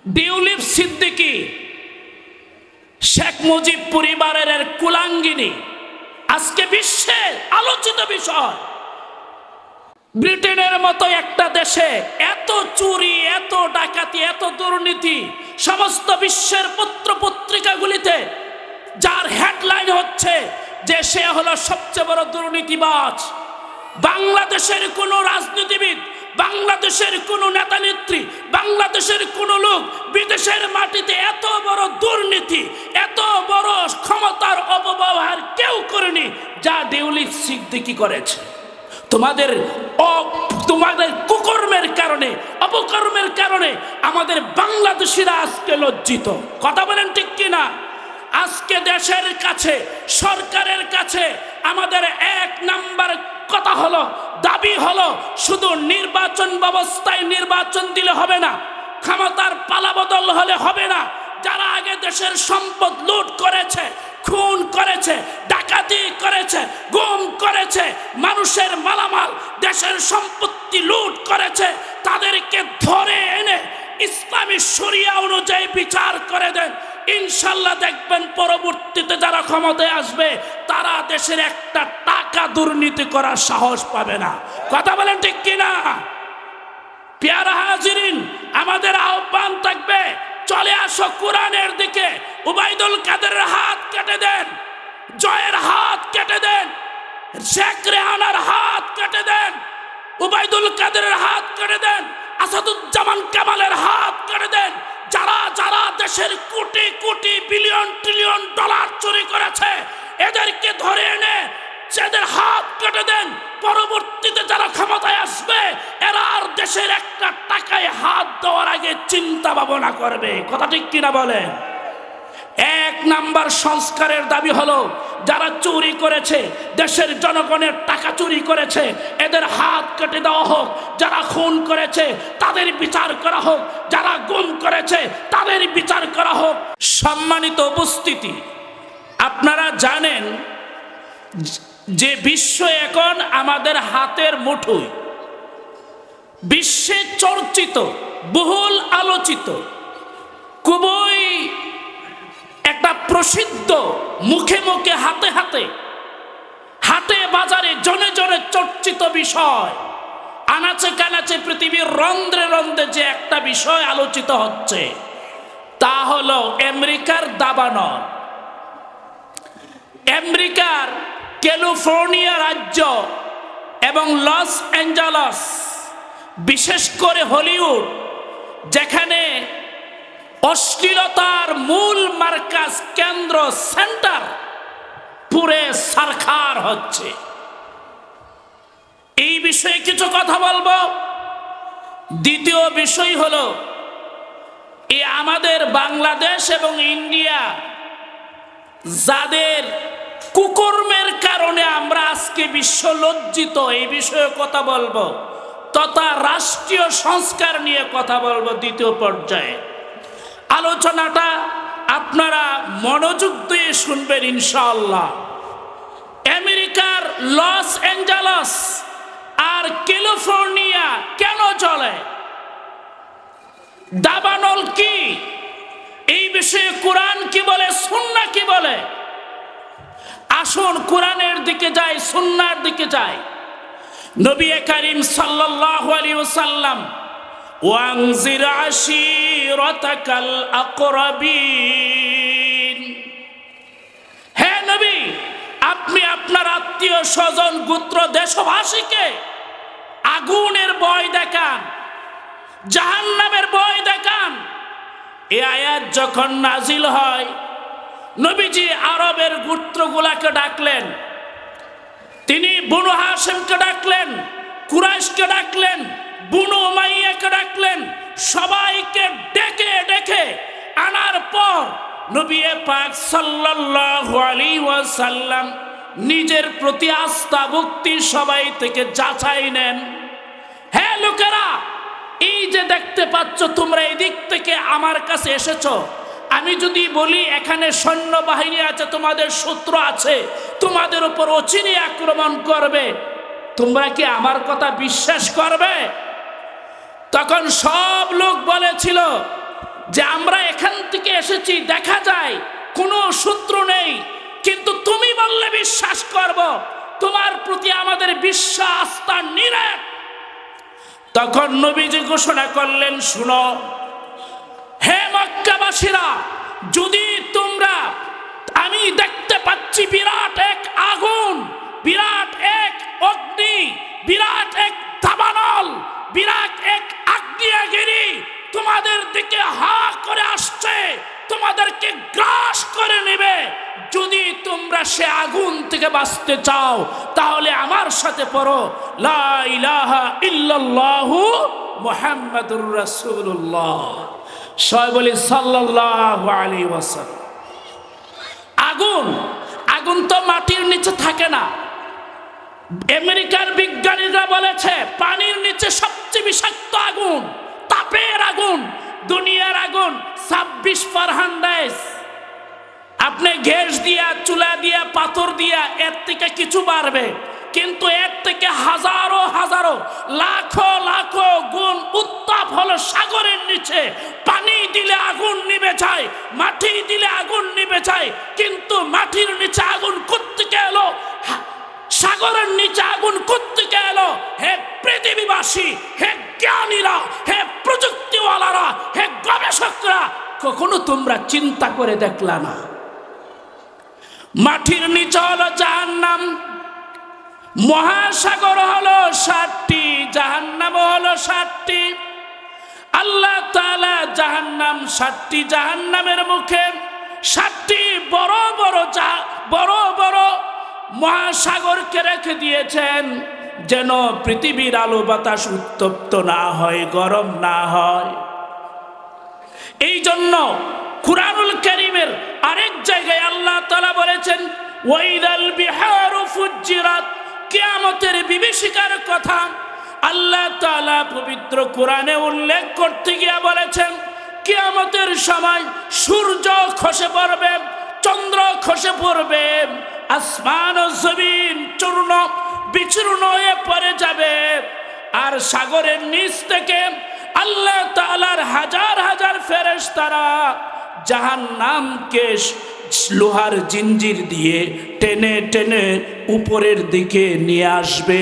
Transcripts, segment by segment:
Tulip Siddiqui Sheikh Mujib পরিবারের কুলাঙ্গিনী আজকে বিশ্বের আলোচিত বিষয়। ব্রিটেনের মতো একটা দেশে এত চুরি, এত ডাকাতি, এত দুর্নীতি, সমস্ত বিশ্বের পত্র পত্রিকাগুলিতে যার হেডলাইন হচ্ছে যে সে হলো সবচেয়ে বড় দুর্নীতিবাজ। বাংলাদেশের কোনো রাজনীতিবিদ, বাংলাদেশের কোনো নেতা নেত্রী, বাংলাদেশের কোনো লোক বিদেশের মাটিতে এত বড় দুর্নীতি, এত বড় ক্ষমতার অপব্যবহার কেউ করেনি যা টিউলিপ সিদ্দিকী করেছে। তোমাদের কুকর্মের কারণে, অপকর্মের কারণে আমাদের বাংলাদেশিরা আজকে লজ্জিত। কথা বলেন ঠিক কিনা? আজকে দেশের কাছে, সরকারের কাছে আমাদের এক নাম্বার কথা হলো, দাবি হলো, শুধু নির্বাচন ব্যবস্থায় নির্বাচন দিলে হবে না, ক্ষমতার পালাবদল হলে হবে না। যারা আগে দেশের সম্পদ লুট করেছে, খুন করেছে, ডাকাতি করেছে, গুম করেছে, মানুষের মালামাল, দেশের সম্পত্তি লুট করেছে, তাদেরকে ধরে এনে ইসলামী শরিয়া অনুযায়ী বিচার করে দেন। ইনশাল্লাহ দেখবেন পরবর্তীতে যারা ক্ষমতায় আসবে তারা দেশের একটা টাকা দুর্নীতি করার সাহস পাবে না। কথা বলেন ঠিক কিনা? প্যারা হাজিরিন, আমাদের আহ্বান থাকবে, চলে আসো কোরআনের দিকে। উবাইদুল কাদেরের হাত কেটে দেন, জয়ের হাত কেটে দেন, শেখ রেহানার হাত কেটে দেন, উবাইদুল কাদেরের হাত কেটে দেন, আসাদুজ্জামান কামালের হাত কেটে দেন। যারা যারা দেশের crore crore billion trillion dollar চুরি করেছে এদেরকে ধরে এনে যাদের হাত কেটে দেন। পরবর্তীতে যারা ক্ষমতায় আসবে এরা আর দেশের একটা টাকায় হাত দেওয়ার আগে চিন্তা ভাবনা করবে। কথা ঠিক কিনা বলেন? এক নাম্বার সংস্কারের দাবি হলো, যারা চুরি করেছে, দেশের জনগণের টাকা চুরি করেছে, এদের হাত কেটে দেওয়া হোক। যারা খুন করেছে তাদের বিচার করা হোক, যারা গুম করেছে তাদের বিচার করা হোক। সম্মানিত উপস্থিতি, আপনারা জানেন যে বিশ্ব এখন আমাদের হাতের মুঠোয়। বিশ্বে চর্চিত, বহুল আলোচিত, খুবই একটা প্রসিদ্ধ, মুখে মুখে, হাতে হাতে, হাটে বাজারে, জনে জনে চর্চিত বিষয়, আনাচে কানাচে পৃথিবীর রন্ধ্রে রন্ধ্রে যে একটা বিষয় আলোচিত হচ্ছে তা হলো আমেরিকার দাবানল। আমেরিকার ক্যালিফোর্নিয়া রাজ্য এবং লস অ্যাঞ্জেলস, বিশেষ করে হলিউড, যেখানে অশ্লীলতার মূল মার্কাজ, কেন্দ্র, সেন্টার, পুরে সারখার হচ্ছে। এই বিষয়ে কিছু কথা বলবো। দ্বিতীয় বিষয় হলো, এই আমাদের বাংলাদেশ এবং ইন্ডিয়া যাদের কুকর্মের কারণে আমরা আজকে বিশ্ব লজ্জিত, এই বিষয়ে কথা বলবো, তথা রাষ্ট্রীয় সংস্কার নিয়ে কথা বলবো। দ্বিতীয় পর্যায়ে আলোচনাটা আপনারা মনোযোগ দিয়ে শুনবেন ইনশাআল্লাহ। আমেরিকার লস অ্যাঞ্জেলস আর ক্যালিফোর্নিয়া কেন চলে? দাবানল কি? এই বিষয়ে কোরআন কি বলে, সুন্নাহ কি বলে? আসুন কোরআনের দিকে যাই, সুন্নাহর দিকে যাই। নবী করিম সাল্লাল্লাহু আলাইহি ওয়াসাল্লাম ওয়ানজির আশিরাতাকাল আকরাবিন, হে নবী, আপনি আপনার আত্মীয় স্বজন, গোত্র, দেশবাসীকে আগুনের ভয় দেখান, জাহান্নামের ভয় দেখান। এই আয়াত যখন নাজিল হয়, নবীজি আরবের গোত্রগুলাকে ডাকলেন। তিনি বনু হাশিমকে ডাকলেন, কুরাইশকে ডাকলেন, বনু উমাইয়াকে ডাকলেন। সবাইকে ডেকে ডেকে আনার পর নবী পাক সাল্লাল্লাহু আলাইহি ওয়াসাল্লাম নিজের প্রতি আস্থা ভক্তি সবাই থেকে যাচাই নেন। হে লোকেরা, এই যে দেখতে পাচ্ছ তোমরা এই দিক থেকে আমার কাছে এসেছো, আমি যদি বলি এখানে সৈন্যবাহিনী আছে, তোমাদের শত্রু আছে, তোমাদের উপর অচিরে আক্রমণ করবে, তোমরা কি আমার কথা বিশ্বাস করবে? তখন সব লোক বলেছিল, যে আমরা এখান থেকে এসেছি, দেখা যায় কোনো শত্রু নেই, কিন্তু তুমি বললে বিশ্বাস করব, তোমার প্রতি আমাদের বিশ্বাস তার নিরেট। তখন নবীজি ঘোষণা করলেন, শুনো হে মক্কাবাসীরা, যদি তোমরা, আমি দেখতে পাচ্ছি বিরাট এক আগুন, বিরাট এক অগ্নি, বিরাট এক দাবানল, বিরাট এক আগ্নেয়গিরি তোমাদের দিকে হা করে আসছে, তোমাদেরকে গ্রাস করে নেবে। যদি তোমরা সে আগুন থেকে বাঁচতে চাও তাহলে আমার সাথে পড়ো লা ইলাহা ইল্লাল্লাহু মুহাম্মাদুর রাসূলুল্লাহ, সবাই বলি সাল্লাল্লাহু আলাইহি ওয়াসাল্লাম। আগুন, আগুন তো মাটির নিচে থাকে না। আমেরিকার বিজ্ঞানীরা বলেছে পানির নিচে সবচেয়ে বিষাক্ত আগুন, তাপের আগুন, দুনিয়ার আগুন 26 ফারেনহাইট। আপনি গ্যাস দিয়া, চুলা দিয়া, পাথর দিয়া এর থেকে কিছু বাড়বে, কিন্তু এর থেকে হাজারো হাজারো লাখো লাখো গুণ উত্তাপ হলো সাগরের নিচে। পানি দিলে আগুন নিভে যায়, মাটি দিলে আগুন নিভে যায়, কিন্তু মাটির নিচে আগুন কোত্থেকে এলো, সাগরের নিচে আগুন কোত্থেকে এলো? হে পৃথিবীবাসী, হে জ্ঞানীরা, হে প্রযুক্তিওয়ালারা, হে গবেষকরা, কখনো তোমরা চিন্তা করে দেখলা না? মাটির নিচে হলো জাহান্নাম, মহাসাগর হলো 7টি, জাহান্নাম হলো 7টি। আল্লাহ তাআলা জাহান্নাম, 7টি জাহান্নামের মুখে 7টি বড় বড় বড় বড় মহাসাগরকে রেখে দিয়েছেন, যেন পৃথিবীর আলো বাতাস উত্তপ্ত না হয়, গরম না হয়। এই জন্য কুরআনুল কারীমের আরেক জায়গায় আল্লাহ তাআলা বলেছেন ওয়াইদাল বিহারু ফুজ্জিরাত, কিয়ামতের বিভীষিকার কথা আল্লাহ তাআলা পবিত্র কোরআনে উল্লেখ করতে গিয়ে বলেছেন কিয়ামতের সময় সূর্য খসে পড়বে, চন্দ্র খসে পড়বে, আসমান ও জমিন চূর্ণ বিচূর্ণ হয়ে পড়ে যাবে, আর সাগরের নিচ থেকে আল্লাহ তাআলার হাজার হাজার ফেরেশতারা জাহান্নামকে লোহার জিঞ্জির দিয়ে টেনে টেনে উপরের দিকে নিয়ে আসবে,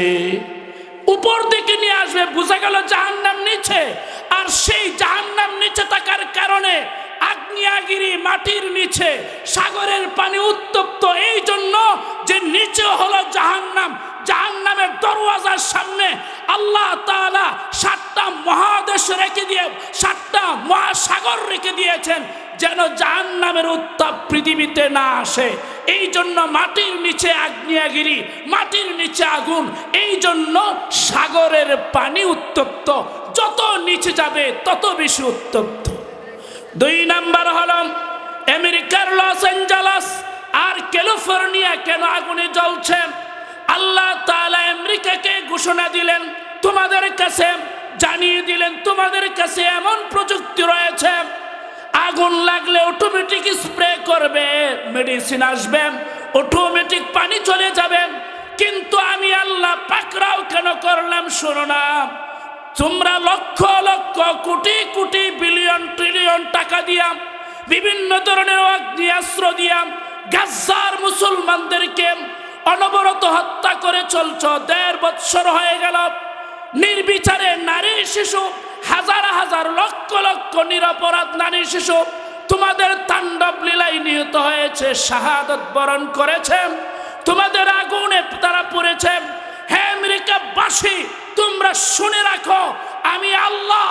উপর দিকে নিয়ে আসবে। বোঝা গেল জাহান্নাম নিচে, আর সেই জাহান্নাম নিচে থাকার কারণে আগ্নেয়গিরি মাটির নিচে, সাগরের পানি উত্তপ্ত, এই জন্য যে নিচে হলো জাহান্নাম। জাহান্নামের দরওয়াজার সামনে আল্লাহ তাআলা 7টা মহাদেশ রেখে দিয়ে 7টা মহাসাগর রেখে দিয়েছেন, যেন জাহান্নামের উত্তাপ পৃথিবীতে না আসে। এই জন্য মাটির নিচে আগ্নেয়গিরি, মাটির নিচে আগুন, এই জন্য সাগরের পানি উত্তপ্ত, যত নিচে যাবে তত বেশি উত্তপ্ত। 2 নাম্বার হলো আমেরিকার লস অ্যাঞ্জেলস আর ক্যালিফোর্নিয়া কেন আগুনে জ্বলছে? আল্লাহ তাআলা আমেরিকাকে ঘোষণা দিলেন, তোমাদের কাছে জানিয়ে দিলেন, তোমাদের কাছে এমন প্রযুক্তি রয়েছে, আগুন লাগলে অটোমেটিক স্প্রে করবে, মেডিসিন আসবে, অটোমেটিক পানি চলে যাবে। কিন্তু আমি আল্লাহ পাকড়াও কেন করলাম শোনো না, তোমরা লক্ষ লক্ষ কোটি কোটি বিলিয়ন ট্রিলিয়ন টাকা দিয়া, বিভিন্ন ধরনের অগ্নিয়াস্ত্র দিয়া গাজ্জার মুসলমানদেরকে অনবরত হত্যা করে চলছ। 1.5 বৎসর হয়ে গেল, নির্বিচারে নারী শিশু, হাজার হাজার লক্ষ লক্ষ নিরপরাধ নারী শিশু তোমাদের তাণ্ডব লীলায় নিহত হয়েছে, শাহাদত বরণ করেছে, তোমাদের আগুনে তারা পড়েছে। হে আমেরিকাবাসী, তোমরা শুনে রাখো, আমি আল্লাহ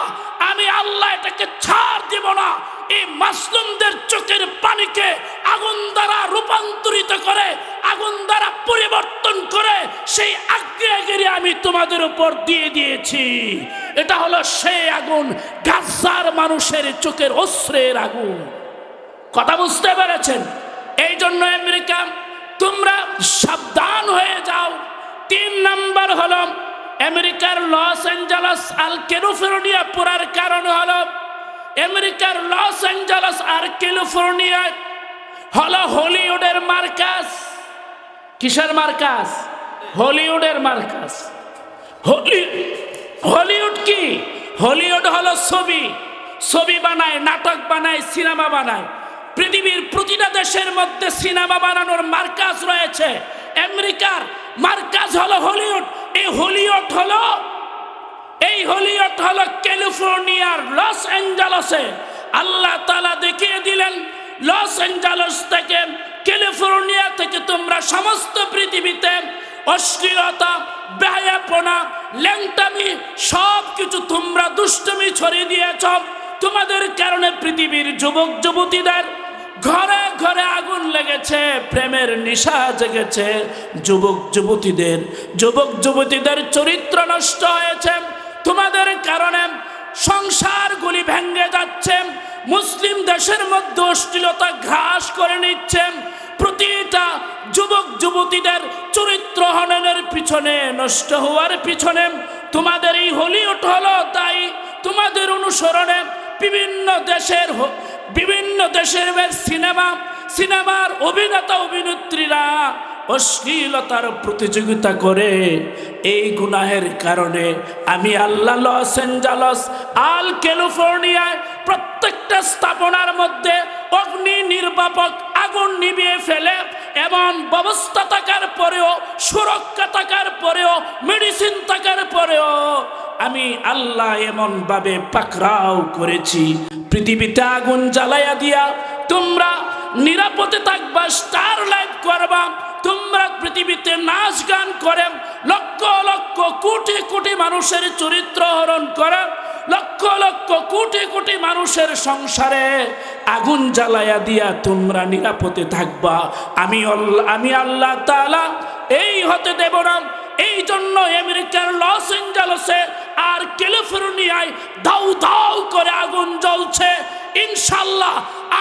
এটাকে ছাড় দিব না। এই মাসলুমদের চোখের পানিকে আগুন দ্বারা রূপান্তরিত করে, আগুন দ্বারা পরিবর্তন করে সেই আগ্নেয়গিরি আমি তোমাদের উপর দিয়ে দিয়েছি। এটা হলো সেই আগুন, গাজ্জার মানুষের চোখের অশ্রের আগুন। কথা বুঝতে পেরেছেন? এই জন্য আমেরিকা, তোমরা সাবধান হয়ে যাও। 3 নাম্বার হলো আমেরিকার লস অ্যাঞ্জেলস আর ক্যালিফোর্নিয়া পুরার কারণ হলো আমেরিকার লস অ্যাঞ্জেলস আর ক্যালিফোর্নিয়া হলো হলিউডের মার্কাজ। কিসের মার্কাজ? হলিউডের মার্কাজ। হলিউড কি? হলিউড হলো ছবি, ছবি বানায়, নাটক বানায়, সিনেমা বানায়। পৃথিবীর প্রতিটা দেশের মধ্যে সিনেমা বানানোর মার্কাজ রয়েছে। আমেরিকার মার্কাজ হলো হলিউড। এই হলিউড হলো ক্যালিফোর্নিয়ার লস অ্যাঞ্জেলসে। আল্লাহ তাআলা দেখিয়ে দিলেন লস অ্যাঞ্জেলস থেকে, ক্যালিফোর্নিয়া থেকে তোমরা সমস্ত পৃথিবীতে অশ্লীলতা, বেহায়াপনা, ল্যাংটামি সব কিছু তোমরা দুষ্টুমি ছড়িয়ে দিয়েছ। তোমাদের কারণে পৃথিবীর যুবক যুবতীদের ঘরে ঘরে আগুন লেগেছে, প্রেমের নেশা জেগেছে, যুবক যুবতীদের চরিত্র নষ্ট হয়েছে। তোমাদের কারণে সংসারগুলি ভেঙে যাচ্ছে। মুসলিম দেশের মধ্যে অশ্লীলতা গ্রাস করে নিচ্ছে। প্রতিটা যুবক যুবতীদের চরিত্র হননের পিছনে, নষ্ট হওয়ার পিছনে তোমাদের এই হলিউড হলো দায়ী। তোমাদের অনুসরণে বিভিন্ন দেশের সিনেমার অভিনেতা অভিনেত্রীরা অশ্লীলতার প্রতিযোগিতা করে। এই গুনাহের কারণে আমি আল্লাহ লস অ্যাঞ্জেলস আর ক্যালিফোর্নিয়ায় প্রত্যেকটা স্থাপনার মধ্যে অগ্নি নির্বাপক আগুন নিভিয়ে ফেলে, এমন ব্যবস্থা থাকার পরেও, সুরক্ষা থাকার পরেও, মেডিসিন থাকার পরেও আমি আল্লাহ এমন ভাবে পাকড়াও করেছি। পৃথিবীতে আগুন জ্বালাইয়া দিয়া তোমরা নিরাপদে থাকবা, স্টার লাইট করবা, তোমরা পৃথিবীতে নাচ গান করে লক্ষ লক্ষ কোটি কোটি মানুষের চরিত্র হরণ করে, লক্ষ লক্ষ কোটি কোটি মানুষের সংসারে আগুন জ্বালাইয়া দিয়া তোমরা নিরাপদে থাকবা। আমি আল্লাহ তাআলা এই হতে দেব না। এই জন্য আমেরিকার লস অ্যাঞ্জেলসে আর ক্যালিফোর্নিয়ায় দাউ দাউ করে আগুন জ্বলছে। ইনশাআল্লাহ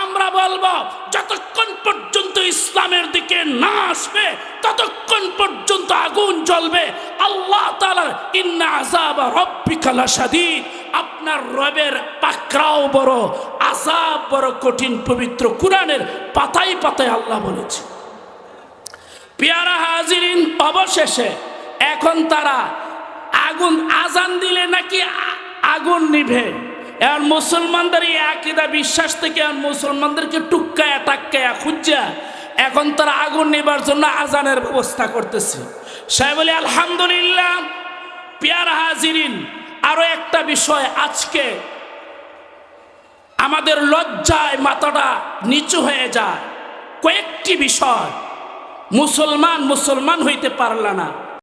আমরা বলবো, যতক্ষণ পর্যন্ত ইসলামের দিকে না আসবে ততক্ষণ পর্যন্ত আগুন জ্বলবে। আল্লাহ তাআলার ইন্না আযাব রাব্বিকা লাশাদীদ, আপনার রবের পাকড়াও বড়, আযাব বড় কঠিন। পবিত্র কুরআনের পাতায় পাতায় আল্লাহ বলেছে। পেয়ারা হাজিরিন, অবশেষে এখন তারা আগুন আজান দিলে নাকি আগুন নিভে। এখন মুসলমানদের এই আকীদা বিশ্বাস থেকে মুসলমানদেরকে টুক্কায়া টাক্কায়া খুঁজা এখন তারা আগুন নিবার জন্য আজানের ব্যবস্থা করতেছে। সে বলে আলহামদুলিল্লাহ। পেয়ারা হাজিরিন, আরো একটা বিষয়, আজকে আমাদের লজ্জায় মাথাটা নিচু হয়ে যায়। কয়েকটি বিষয় মুসলমান হইতে পারলা না।